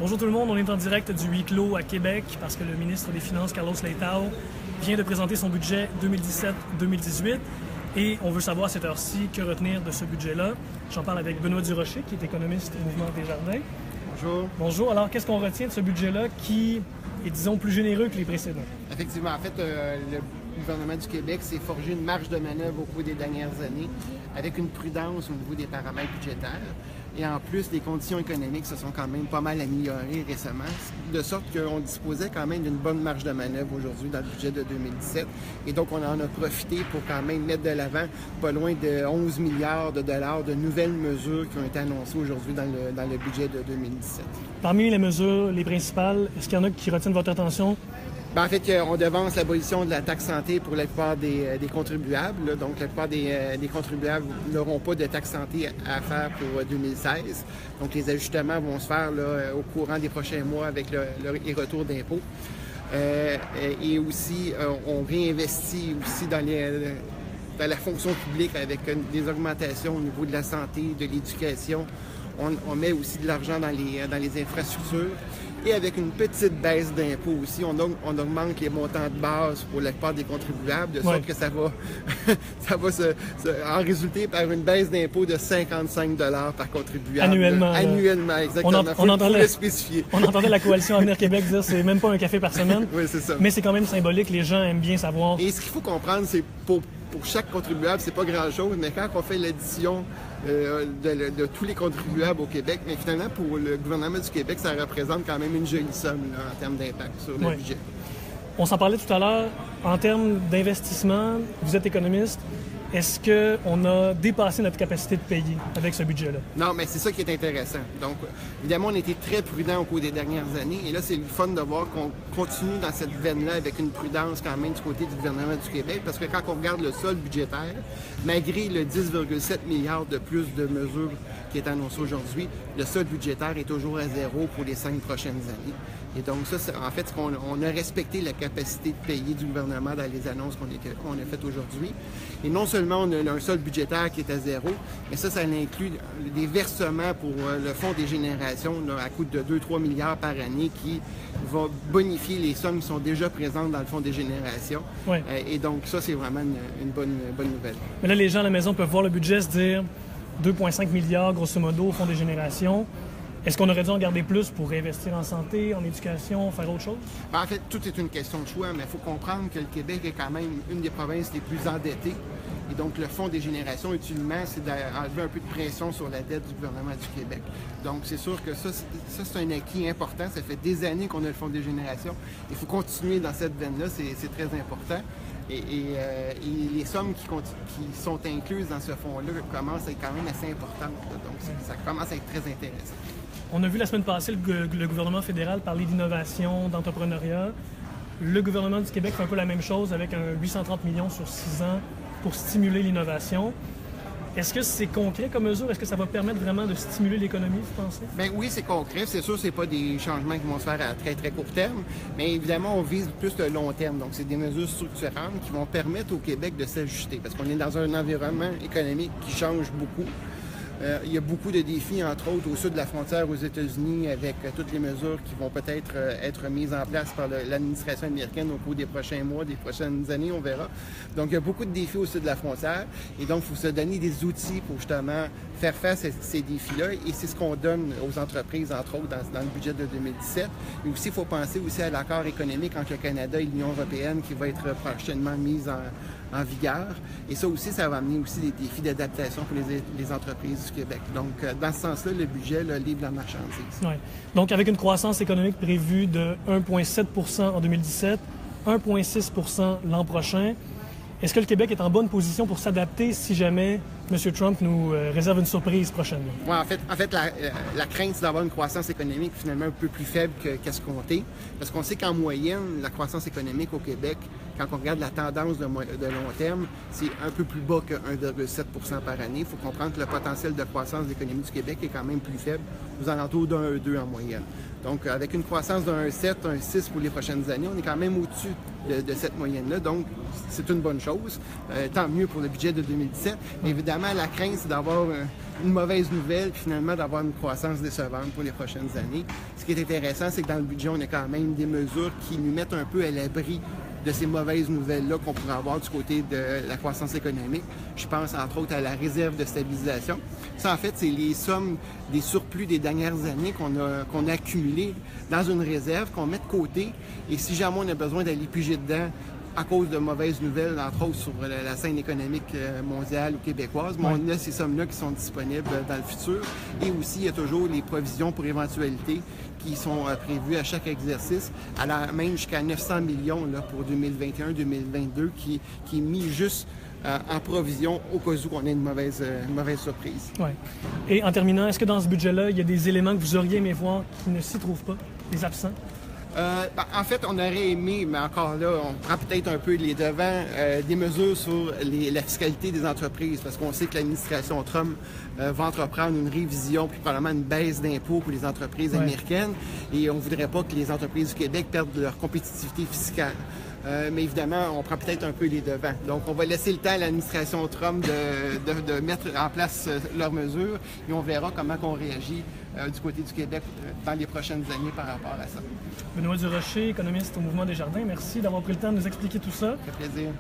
Bonjour tout le monde, on est en direct du huis clos à Québec parce que le ministre des Finances, Carlos Leitão, vient de présenter son budget 2017-2018 et on veut savoir à cette heure-ci que retenir de ce budget-là. J'en parle avec Benoît Durocher, qui est économiste au Mouvement Desjardins. Bonjour. Bonjour, alors qu'est-ce qu'on retient de ce budget-là qui est, disons, plus généreux que les précédents? Effectivement, en fait, le gouvernement du Québec s'est forgé une marge de manœuvre au cours des dernières années avec une prudence au niveau des paramètres budgétaires. Et en plus, les conditions économiques se sont quand même pas mal améliorées récemment, de sorte qu'on disposait quand même d'une bonne marge de manœuvre aujourd'hui dans le budget de 2017. Et donc, on en a profité pour quand même mettre de l'avant pas loin de 11 milliards de dollars de nouvelles mesures qui ont été annoncées aujourd'hui dans le budget de 2017. Parmi les mesures, les principales, est-ce qu'il y en a qui retiennent votre attention? En fait, on devance l'abolition de la taxe santé pour la plupart des contribuables. Là. Donc, la plupart des contribuables n'auront pas de taxe santé à faire pour 2016. Donc, les ajustements vont se faire là, au courant des prochains mois avec les retours d'impôts. Et aussi, on réinvestit aussi dans la fonction publique avec des augmentations au niveau de la santé, de l'éducation. On met aussi de l'argent dans les infrastructures. Et avec une petite baisse d'impôts aussi, on augmente les montants de base pour la plupart des contribuables, de sorte que ça va en résulter par une baisse d'impôts de 55 $ par contribuable. Annuellement. Annuellement, exactement. Faut le spécifier. On entendait la coalition Avenir Québec dire que c'est même pas un café par semaine. Oui, c'est ça. Mais c'est quand même symbolique, les gens aiment bien savoir. Et ce qu'il faut comprendre, c'est pour chaque contribuable, c'est pas grand-chose, mais quand on fait l'addition de tous les contribuables au Québec, mais finalement, pour le gouvernement du Québec, ça représente quand même une jolie somme là, en termes d'impact sur le budget. On s'en parlait tout à l'heure. En termes d'investissement, vous êtes économiste. Est-ce qu'on a dépassé notre capacité de payer avec ce budget-là? Non, mais c'est ça qui est intéressant. Donc, évidemment, on a été très prudents au cours des dernières années. Et là, c'est le fun de voir qu'on continue dans cette veine-là avec une prudence quand même du côté du gouvernement du Québec. Parce que quand on regarde le solde budgétaire, malgré le 10,7 milliards de plus de mesures qui est annoncé aujourd'hui, le solde budgétaire est toujours à zéro pour les 5 prochaines années. Et donc ça, en fait, on a respecté la capacité de payer du gouvernement dans les annonces qu'on a faites aujourd'hui. Et non seulement on a un solde budgétaire qui est à zéro, mais ça inclut des versements pour le Fonds des générations là, à coût de 2-3 milliards par année qui va bonifier les sommes qui sont déjà présentes dans le Fonds des générations. Oui. Et donc ça, c'est vraiment une bonne nouvelle. Mais là, les gens à la maison peuvent voir le budget se dire 2,5 milliards, grosso modo, au Fonds des générations. Est-ce qu'on aurait dû en garder plus pour réinvestir en santé, en éducation, faire autre chose? En fait, tout est une question de choix, mais il faut comprendre que le Québec est quand même une des provinces les plus endettées. Et donc, le Fonds des générations, utilement, c'est d'enlever un peu de pression sur la dette du gouvernement du Québec. Donc, c'est sûr que ça c'est un acquis important. Ça fait des années qu'on a le Fonds des générations. Il faut continuer dans cette veine-là, c'est très important. Et les sommes qui sont incluses dans ce fonds-là commencent à être quand même assez importantes. Là. Donc, ça commence à être très intéressant. On a vu la semaine passée le gouvernement fédéral parler d'innovation, d'entrepreneuriat. Le gouvernement du Québec fait un peu la même chose avec un 830 millions sur 6 ans pour stimuler l'innovation. Est-ce que c'est concret comme mesure? Est-ce que ça va permettre vraiment de stimuler l'économie, vous pensez? Bien oui, c'est concret. C'est sûr, c'est pas des changements qui vont se faire à très, très court terme, mais évidemment, on vise plus le long terme. Donc, c'est des mesures structurantes qui vont permettre au Québec de s'ajuster parce qu'on est dans un environnement économique qui change beaucoup. Il y a beaucoup de défis, entre autres, au sud de la frontière aux États-Unis, avec toutes les mesures qui vont peut-être être mises en place par l'administration américaine au cours des prochains mois, des prochaines années, on verra. Donc, il y a beaucoup de défis au sud de la frontière. Et donc, il faut se donner des outils pour justement faire face à ces défis-là. Et c'est ce qu'on donne aux entreprises, entre autres, dans le budget de 2017. Mais aussi, il faut penser aussi à l'accord économique entre le Canada et l'Union européenne qui va être prochainement mis en vigueur. Et ça aussi, ça va amener aussi des défis d'adaptation pour les entreprises du Québec. Donc, dans ce sens-là, le budget là, livre la marchandise. Oui. Donc, avec une croissance économique prévue de 1,7 % en 2017, 1,6 % l'an prochain, est-ce que le Québec est en bonne position pour s'adapter si jamais M. Trump nous réserve une surprise prochainement? Oui, en fait la crainte, c'est d'avoir une croissance économique finalement un peu plus faible qu'escomptée. Parce qu'on sait qu'en moyenne, la croissance économique au Québec quand on regarde la tendance de long terme, c'est un peu plus bas que 1,7 % par année. Il faut comprendre que le potentiel de croissance de l'économie du Québec est quand même plus faible, aux alentours d'1,2 en moyenne. Donc, avec une croissance de 1,7, 1,6 pour les prochaines années, on est quand même au-dessus de cette moyenne-là. Donc, c'est une bonne chose. Tant mieux pour le budget de 2017. Mais évidemment, la crainte, c'est d'avoir une mauvaise nouvelle, puis finalement d'avoir une croissance décevante pour les prochaines années. Ce qui est intéressant, c'est que dans le budget, on a quand même des mesures qui nous mettent un peu à l'abri de ces mauvaises nouvelles-là qu'on pourrait avoir du côté de la croissance économique. Je pense entre autres à la réserve de stabilisation. Ça, en fait, c'est les sommes des surplus des dernières années qu'on a accumulées dans une réserve, qu'on met de côté. Et si jamais on a besoin d'aller piger dedans à cause de mauvaises nouvelles, entre autres sur la scène économique mondiale ou québécoise, mais on a ces sommes-là qui sont disponibles dans le futur. Et aussi, il y a toujours les provisions pour éventualité qui sont prévues à chaque exercice, allant même jusqu'à 900 millions là, pour 2021-2022, qui est mis juste en provision au cas où on ait une mauvaise surprise. Ouais. Et en terminant, est-ce que dans ce budget-là, il y a des éléments que vous auriez aimé voir qui ne s'y trouvent pas, des absents? En fait, on aurait aimé, mais encore là, on prend peut-être un peu les devants, des mesures sur la fiscalité des entreprises, parce qu'on sait que l'administration Trump va entreprendre une révision, puis probablement une baisse d'impôts pour les entreprises américaines, et on ne voudrait pas que les entreprises du Québec perdent leur compétitivité fiscale. Mais évidemment, on prend peut-être un peu les devants. Donc, on va laisser le temps à l'administration Trump de mettre en place leurs mesures et on verra comment on réagit du côté du Québec dans les prochaines années par rapport à ça. Benoît Durocher, économiste au Mouvement Desjardins, merci d'avoir pris le temps de nous expliquer tout ça. Ça fait plaisir.